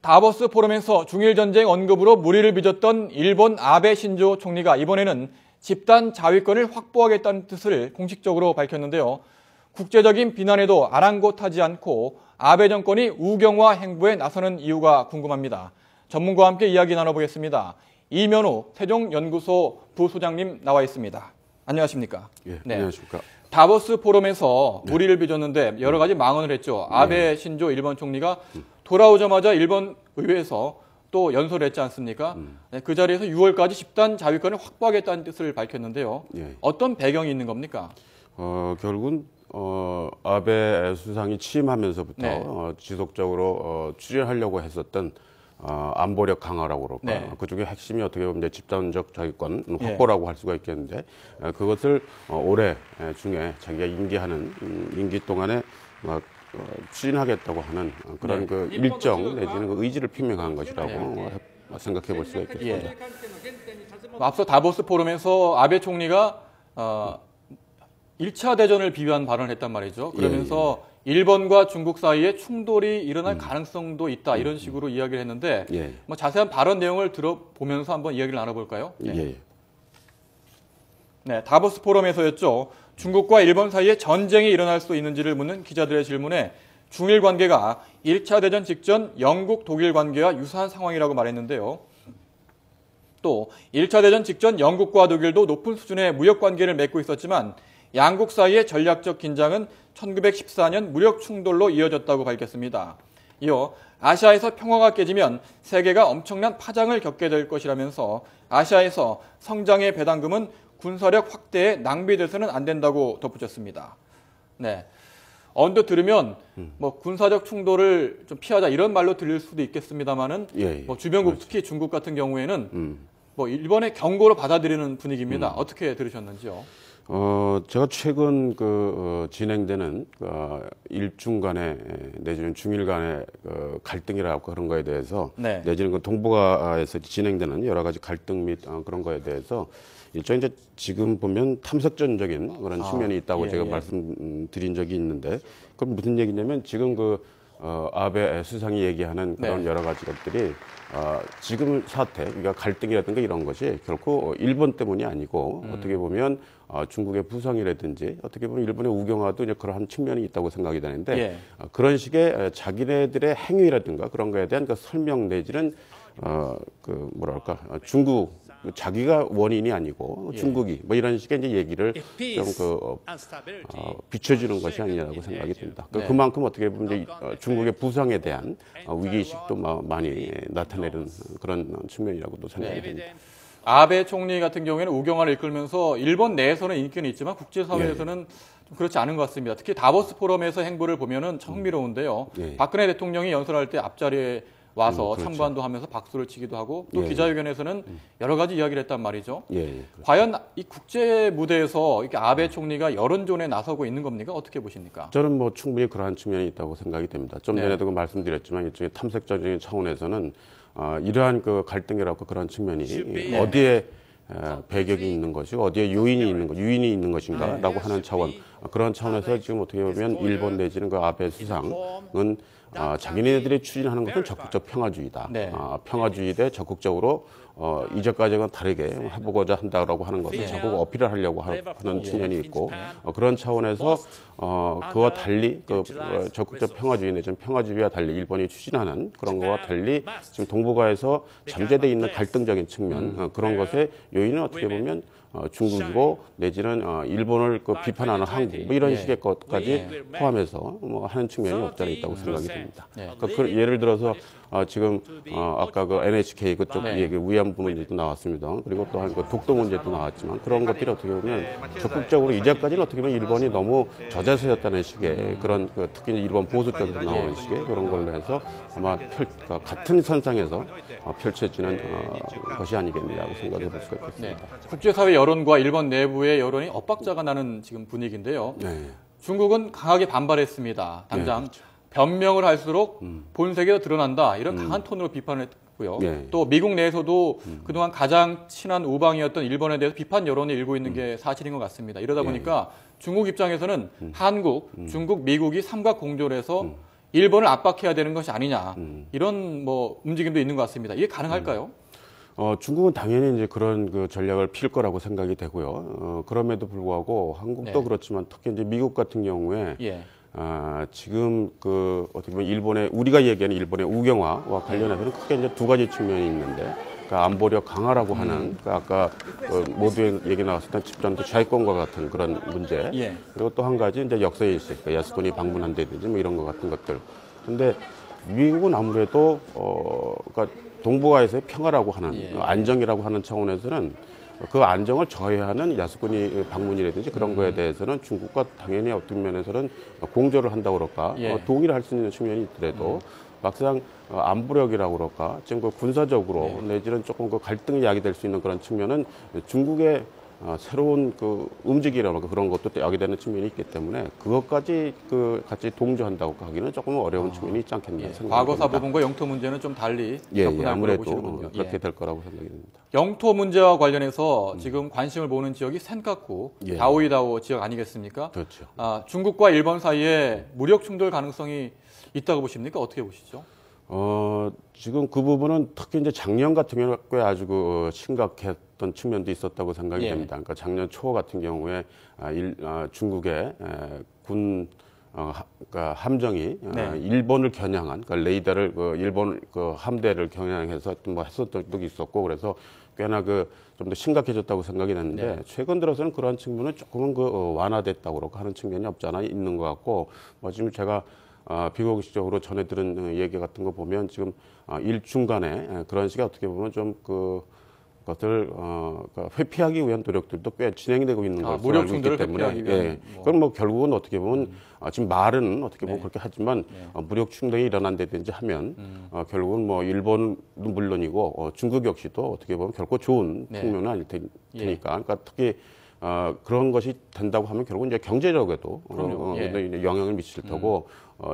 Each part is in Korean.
다보스 포럼에서 중일 전쟁 언급으로 물의를 빚었던 일본 아베 신조 총리가 이번에는 집단 자위권을 확보하겠다는 뜻을 공식적으로 밝혔는데요. 국제적인 비난에도 아랑곳하지 않고 아베 정권이 우경화 행보에 나서는 이유가 궁금합니다. 전문가와 함께 이야기 나눠보겠습니다. 이면우 세종연구소 부소장님 나와 있습니다. 안녕하십니까? 예, 네. 안녕하십니까? 다보스 포럼에서 물의를 빚었는데 여러 가지 망언을 했죠. 아베 신조 일본 총리가 돌아오자마자 일본 의회에서 또 연설을 했지 않습니까? 그 자리에서 6월까지 집단 자위권을 확보하겠다는 뜻을 밝혔는데요. 예. 어떤 배경이 있는 겁니까? 결국은 아베 수상이 취임하면서부터 네. 지속적으로 추진하려고 했었던 안보력 강화라고 그럴까. 네. 그중에 핵심이 어떻게 보면 이제 집단적 자위권 확보라고 할 수가 있겠는데 그것을 올해 중에 자기가 임기하는 임기 동안에 추진하겠다고 하는 그런 그 일정 내지는 그 의지를 표명한 것이라고 생각해 볼 수가 있겠습니다. 앞서 다보스 포럼에서 아베 총리가 1차 대전을 비유한 발언을 했단 말이죠. 그러면서 일본과 중국 사이에 충돌이 일어날 가능성도 있다 이런 식으로 이야기를 했는데 뭐 자세한 발언 내용을 들어보면서 한번 이야기를 나눠볼까요? 네, 다보스 포럼에서였죠. 중국과 일본 사이에 전쟁이 일어날 수 있는지를 묻는 기자들의 질문에 중일 관계가 1차 대전 직전 영국, 독일 관계와 유사한 상황이라고 말했는데요. 또 1차 대전 직전 영국과 독일도 높은 수준의 무역 관계를 맺고 있었지만 양국 사이의 전략적 긴장은 1914년 무력 충돌로 이어졌다고 밝혔습니다. 이어 아시아에서 평화가 깨지면 세계가 엄청난 파장을 겪게 될 것이라면서 아시아에서 성장의 배당금은 군사력 확대에 낭비돼서는 안 된다고 덧붙였습니다. 네. 언뜻 들으면 뭐 군사적 충돌을 좀 피하자 이런 말로 들릴 수도 있겠습니다만은 뭐 주변국 특히 중국 같은 경우에는 뭐 일본의 경고로 받아들이는 분위기입니다. 어떻게 들으셨는지요? 제가 최근 진행되는 일중 간의 내지는 중일 간의 갈등이라고 그런 거에 대해서 내지는 그 동북아에서 진행되는 여러 가지 갈등 및 그런 거에 대해서 일종의 이제 지금 보면 탐색전적인 그런 측면이 있다고 제가 말씀드린 적이 있는데 그럼 무슨 얘기냐면 지금 아베 수상이 얘기하는 그런 여러 가지 것들이 지금 사태, 그러니까 갈등이라든가 이런 것이 결코 일본 때문이 아니고 어떻게 보면 중국의 부상이라든지 어떻게 보면 일본의 우경화도 이제 그러한 측면이 있다고 생각이 되는데 그런 식의 자기네들의 행위라든가 그런 거에 대한 그 설명 내지는 뭐랄까 중국 자기가 원인이 아니고 중국이 뭐 이런 식의 이제 얘기를 좀 비춰주는 것이 아니냐고 생각이 듭니다. 그만큼 어떻게 보면 이제 중국의 부상에 대한 위기의식도 많이 나타내는 그런 측면이라고도 생각이 듭니다. 아베 총리 같은 경우에는 우경화를 이끌면서 일본 내에서는 인기는 있지만 국제사회에서는 좀 그렇지 않은 것 같습니다. 특히 다보스 포럼에서 행보를 보면은 참 흥미로운데요. 박근혜 대통령이 연설할 때 앞자리에 와서 참관도 하면서 박수를 치기도 하고 또 기자회견에서는 여러 가지 이야기를 했단 말이죠. 과연 이 국제 무대에서 이렇게 아베 총리가 여론전에 나서고 있는 겁니까? 어떻게 보십니까? 저는 뭐 충분히 그러한 측면이 있다고 생각이 됩니다. 좀 전에도 말씀드렸지만 일종의 탐색적인 차원에서는 이러한 그 갈등이라고 그런 측면이 어디에 배격이 있는 것이고 어디에 유인이 있는 것인가라고 하는 차원 그런 차원에서 지금 어떻게 보면 일본 내지는 그 아베 수상은 자기네들이 추진하는 것은 적극적 평화주의다. 평화주의 대 적극적으로 이전까지와는 다르게 해보고자 한다라고 하는 것을 자꾸 어필을 하려고 하는 측면이 있고 그런 차원에서 그와 달리 적극적 평화주의 내지는 평화주의와 달리 일본이 추진하는 그런 것과 달리 지금 동북아에서 잠재되어 있는 갈등적인 측면 그런 것의 요인은 어떻게 보면 중국이고 내지는 일본을 비판하는 한국 뭐 이런 식의 것까지 포함해서 뭐 하는 측면이 없지 않아 있다고 생각이 듭니다. 그러니까 예를 들어서 지금 아까 NHK 그쪽 얘기 위안부 문제도 나왔습니다. 그리고 또한 독도 문제도 나왔지만 그런 것들이 어떻게 보면 적극적으로 이제까지는 어떻게 보면 일본이 너무 저자세였다는 식의 그런 특히 일본 보수 쪽에서 나오는 식의 그런 걸로 해서 아마 같은 선상에서 펼쳐지는 것이 아니겠느냐고 생각해 볼 수가 있겠습니다. 국제사회 여론과 일본 내부의 여론이 엇박자가 나는 지금 분위기인데요. 중국은 강하게 반발했습니다. 당장 변명을 할수록 본색이 드러난다. 이런 강한 톤으로 비판을 했고요. 또 미국 내에서도 그동안 가장 친한 우방이었던 일본에 대해서 비판 여론이 일고 있는 게 사실인 것 같습니다. 이러다 보니까 중국 입장에서는 한국, 중국, 미국이 삼각 공조를 해서 일본을 압박해야 되는 것이 아니냐 이런 뭐 움직임도 있는 것 같습니다. 이게 가능할까요? 중국은 당연히 이제 그런 그 전략을 필 거라고 생각이 되고요. 그럼에도 불구하고 한국도 네. 그렇지만 특히 이제 미국 같은 경우에 예. 지금 그 어떻게 보면 일본의 우리가 얘기하는 일본의 우경화와 관련해서는 크게 이제 두 가지 측면이 있는데, 그러니까 안보력 강화라고 하는 그러니까 아까 모두의 얘기 나왔을 때 집단도 자위권과 같은 그런 문제, 예. 그리고 또 한 가지 이제 역사인식, 그러니까 야스쿠니 방문한다든지 뭐 이런 것 같은 것들. 근데 미국은 아무래도 그러니까 동북아에서의 평화라고 하는 안정이라고 하는 차원에서는 그 안정을 저해하는 야스쿠니 방문이라든지 그런 거에 대해서는 중국과 당연히 어떤 면에서는 공조를 한다고 그럴까, 동의를 할 수 있는 측면이 있더라도 막상 안보력이라고 그럴까, 지금 그 군사적으로 내지는 조금 그 갈등이 야기될 수 있는 그런 측면은 중국의 새로운 그 움직이라고 그런 것도 야기되는 측면이 있기 때문에 그것까지 그 같이 동조한다고 하기는 조금 어려운 측면이 있지 않겠나 생각합니다. 과거사 부분과 영토 문제는 좀 달리 접근할 거라고 아무래도 보시는군요. 그렇게 될 거라고 생각이 듭니다. 영토 문제와 관련해서 지금 관심을 모으는 지역이 센카쿠, 다오이다오 지역 아니겠습니까? 그렇죠. 중국과 일본 사이에 무력 충돌 가능성이 있다고 보십니까? 어떻게 보시죠? 지금 그 부분은 특히 이제 작년 같은 경우에 꽤 아주 그 심각했던 측면도 있었다고 생각이 됩니다. 그러니까 작년 초 같은 경우에 중국의 군 그러니까 함정이 일본을 겨냥한, 그러니까 레이더를 일본 그 함대를 겨냥해서 뭐 했었던 적이 있었고, 그래서 꽤나 그 좀 더 심각해졌다고 생각이 됐는데 최근 들어서는 그러한 측면은 조금은 완화됐다고 하는 측면이 없지 않아 있는 것 같고, 지금 제가 비공식적으로 전해 들은 얘기 같은 거 보면 지금 일중 간에 그런 식의 어떻게 보면 좀 그것을 회피하기 위한 노력들도 꽤 진행이 되고 있는 것으로 알고 있기 때문에, 그럼 뭐 결국은 어떻게 보면 지금 말은 어떻게 보면 그렇게 하지만 무력 충돌이 일어난다든지 하면 결국은 뭐 일본은 물론이고 중국 역시도 어떻게 보면 결코 좋은 측면은 아닐 테니까, 그러니까 특히 그런 것이 된다고 하면 결국은 이제 경제력에도 영향을 미칠 테고,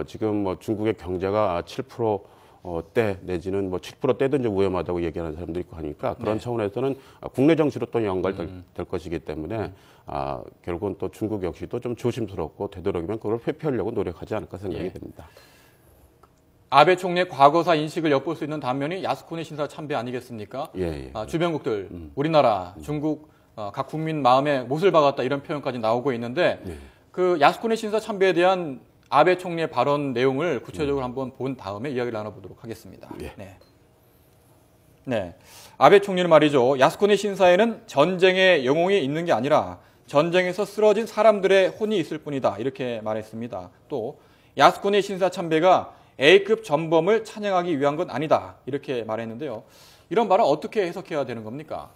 지금 뭐 중국의 경제가 7%대 내지는 뭐 7%대도 이제 위험하다고 얘기하는 사람도 있고 하니까 그런 차원에서는 국내 정치로 또 연관될 것이기 때문에 결국은 또 중국 역시도 좀 조심스럽고 되도록이면 그걸 회피하려고 노력하지 않을까 생각이 됩니다. 아베 총리의 과거사 인식을 엿볼 수 있는 단면이 야스쿠니 신사 참배 아니겠습니까? 주변국들, 우리나라, 중국 각 국민 마음에 못을 박았다 이런 표현까지 나오고 있는데 그 야스쿠니 신사 참배에 대한 아베 총리의 발언 내용을 구체적으로 한번 본 다음에 이야기를 나눠보도록 하겠습니다. 아베 총리는 말이죠. 야스쿠니 신사에는 전쟁의 영웅이 있는 게 아니라 전쟁에서 쓰러진 사람들의 혼이 있을 뿐이다. 이렇게 말했습니다. 또 야스쿠니 신사 참배가 A급 전범을 찬양하기 위한 건 아니다. 이렇게 말했는데요. 이런 말은 어떻게 해석해야 되는 겁니까?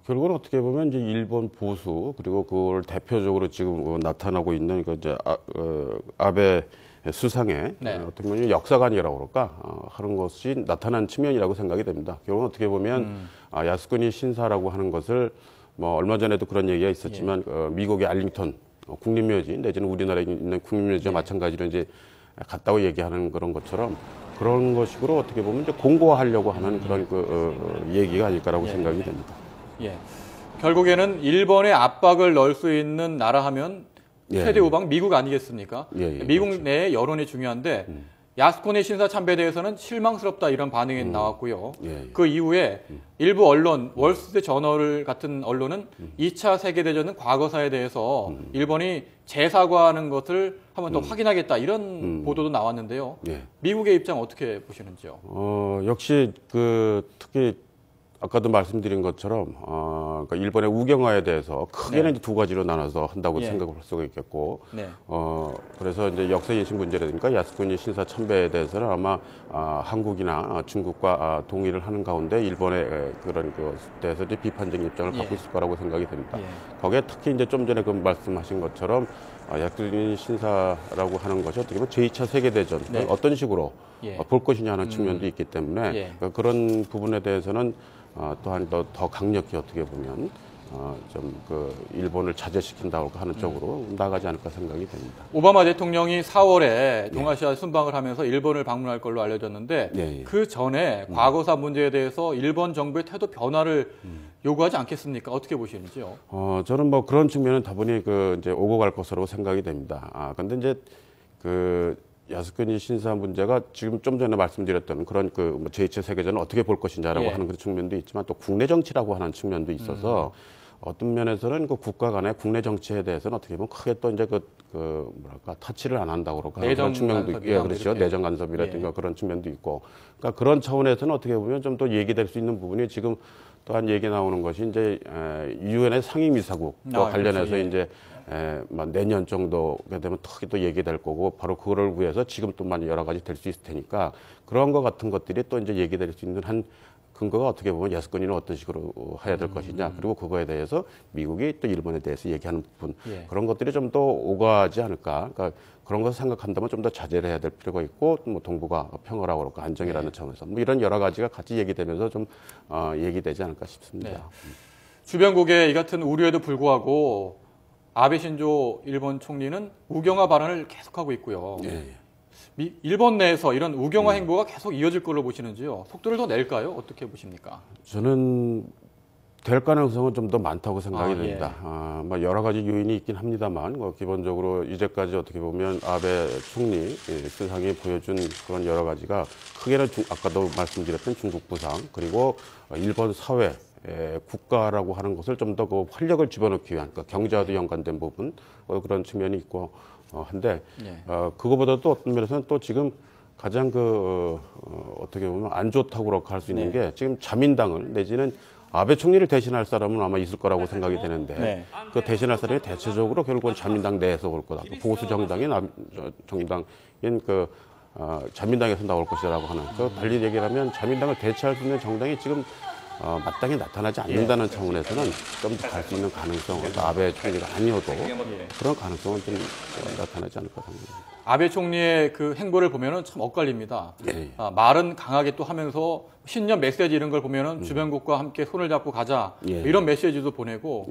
결국은 어떻게 보면 이제 일본 보수, 그리고 그걸 대표적으로 지금 나타나고 있는 그 이제 아베 수상의 어떻게 보면 역사관이라고 그럴까 하는 것이 나타난 측면이라고 생각이 됩니다. 결국은 어떻게 보면 야스쿠니 신사라고 하는 것을 뭐 얼마 전에도 그런 얘기가 있었지만 미국의 알링턴 국립묘지 내지는 우리나라에 있는 국립묘지와 마찬가지로 이제 같다고 얘기하는 그런 것처럼 그런 것식으로 어떻게 보면 이제 공고화하려고 하는 그런 얘기가 아닐까라고 생각이 됩니다. 결국에는 일본의 압박을 넣을 수 있는 나라 하면 최대 우방 미국 아니겠습니까? 미국 그렇죠. 내의 여론이 중요한데 야스쿠니 신사 참배에 대해서는 실망스럽다 이런 반응이 나왔고요. 그 이후에 일부 언론, 월스트리트 저널 같은 언론은 2차 세계대전은 과거사에 대해서 일본이 재사과하는 것을 한번 더 확인하겠다 이런 보도도 나왔는데요. 미국의 입장 어떻게 보시는지요? 역시 특히 아까도 말씀드린 것처럼 그러니까 일본의 우경화에 대해서 크게는 두 가지로 나눠서 한다고 생각을 할 수가 있겠고, 그래서 이제 역사인식 문제라든가 야스쿠니 신사 참배에 대해서는 아마 한국이나 중국과 동의를 하는 가운데 일본의 그런 것에서 이제 비판적인 입장을 갖고 있을 거라고 생각이 됩니다. 거기에 특히 이제 좀 전에 그 말씀하신 것처럼 야스쿠니 신사라고 하는 것이 어떻게 보면 제2차 세계대전 어떤 식으로 볼 것이냐 하는 측면도 있기 때문에 그러니까 그런 부분에 대해서는 또한 더 강력히 어떻게 보면 좀 일본을 자제시킨다고 하는 쪽으로 나가지 않을까 생각이 됩니다. 오바마 대통령이 4월에 동아시아 순방을 하면서 일본을 방문할 걸로 알려졌는데 그 전에 과거사 문제에 대해서 일본 정부의 태도 변화를 요구하지 않겠습니까? 어떻게 보시는지요? 저는 뭐 그런 측면은 다분히 이제 오고 갈 것으로 생각이 됩니다. 근데 이제 야스쿠니 신사 문제가 지금 좀 전에 말씀드렸던 그런 그 제2차 세계전을 어떻게 볼 것인가라고 예. 하는 그런 측면도 있지만 또 국내 정치라고 하는 측면도 있어서 어떤 면에서는 그 국가 간의 국내 정치에 대해서는 어떻게 보면 크게 또 이제 뭐랄까 터치를 안 한다고 그러고 하는 그런 측면도 있고, 예, 그렇죠. 내정 간섭이라든가 그런 측면도 있고, 그러니까 그런 차원에서는 어떻게 보면 좀 더 얘기될 수 있는 부분이 지금 또한 얘기 나오는 것이 이제 유엔의 상임이사국과 관련해서 그렇죠. 예. 이제 뭐 내년 정도가 되면 또 얘기될 거고 바로 그거를 위해서 지금 또 많이 여러 가지 될 수 있을 테니까 그런 것 같은 것들이 또 이제 얘기될 수 있는 한 근거가 어떻게 보면 야스쿠니는 어떤 식으로 해야 될 것이냐 그리고 그거에 대해서 미국이 또 일본에 대해서 얘기하는 부분 예. 그런 것들이 좀 더 오가지 않을까. 그러니까 그런 것을 생각한다면 좀 더 자제를 해야 될 필요가 있고 뭐 동북아 평화라고 그럴까 안정이라는 차원에서 뭐 이런 여러 가지가 같이 얘기되면서 좀 얘기되지 않을까 싶습니다. 네. 주변국의 이 같은 우려에도 불구하고 아베 신조 일본 총리는 우경화 발언을 계속하고 있고요. 예. 일본 내에서 이런 우경화 행보가 계속 이어질 걸로 보시는지요? 속도를 더 낼까요? 어떻게 보십니까? 저는 될 가능성은 좀 더 많다고 생각이 예. 됩니다. 뭐 여러 가지 요인이 있긴 합니다만 기본적으로 이제까지 어떻게 보면 아베 총리 수상이 보여준 그런 여러 가지가 크게는 아까도 말씀드렸던 중국 부상 그리고 일본 사회 국가라고 하는 것을 좀 더 그 활력을 집어넣기 위한 그러니까 경제와도 연관된 부분 그런 측면이 있고 한데 그거보다도 어떤 면에서는 또 지금 가장 어떻게 보면 안 좋다고 그렇게 할 수 있는 게 지금 자민당을 내지는 아베 총리를 대신할 사람은 아마 있을 거라고 생각이 되는데 그 대신할 사람이 대체적으로 결국은 자민당 내에서 올 거다. 보수 정당인 정당인 자민당에서 나올 것이라고 하는. 달리 얘기를 하면 자민당을 대체할 수 있는 정당이 지금 마땅히 나타나지 않는다는 차원에서는 좀 더 갈 수 있는 가능성, 아베 총리가 아니어도 그런 가능성은 좀 나타나지 않을까 생각합니다. 아베 총리의 그 행보를 보면은 참 엇갈립니다. 예. 말은 강하게 또 하면서 신년 메시지 이런 걸 보면은 주변국과 함께 손을 잡고 가자 이런 메시지도 보내고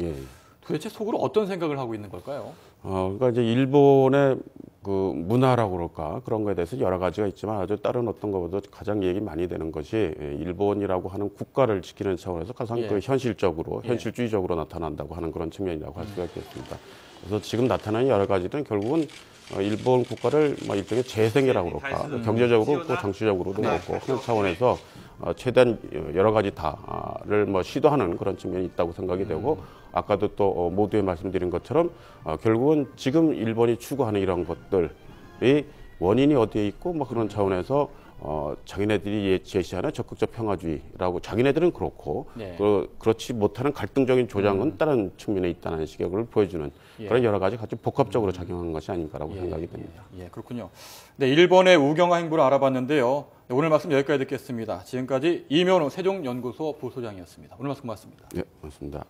도대체 속으로 어떤 생각을 하고 있는 걸까요? 그러니까 이제 일본의 그 문화라고 그럴까 그런 거에 대해서 여러 가지가 있지만 아주 다른 어떤 것보다 가장 얘기 많이 되는 것이 일본이라고 하는 국가를 지키는 차원에서 가장 그 현실주의적으로 나타난다고 하는 그런 측면이라고 할 수가 있겠습니다. 그래서 지금 나타나는 여러 가지들은 결국은 일본 국가를 뭐 일종의 재생이라고 그럴까 경제적으로 또 정치적으로도 그렇고 그런 차원에서 최대한 여러 가지 다를 뭐 시도하는 그런 측면이 있다고 생각이 되고 아까도 또 모두에 말씀드린 것처럼 결국은 지금 일본이 추구하는 이런 것들이 원인이 어디에 있고 뭐 그런 차원에서 자기네들이 제시하는 적극적 평화주의라고 자기네들은 그렇고 그렇지 못하는 갈등적인 조장은 다른 측면에 있다는 시각을 보여주는 그런 여러 가지 같이 복합적으로 작용한 것이 아닌가라고 생각이 됩니다. 그렇군요. 네, 일본의 우경화 행보를 알아봤는데요. 네, 오늘 말씀 여기까지 듣겠습니다. 지금까지 이면호 세종연구소 부소장이었습니다. 오늘 말씀 고맙습니다. 네, 고맙습니다.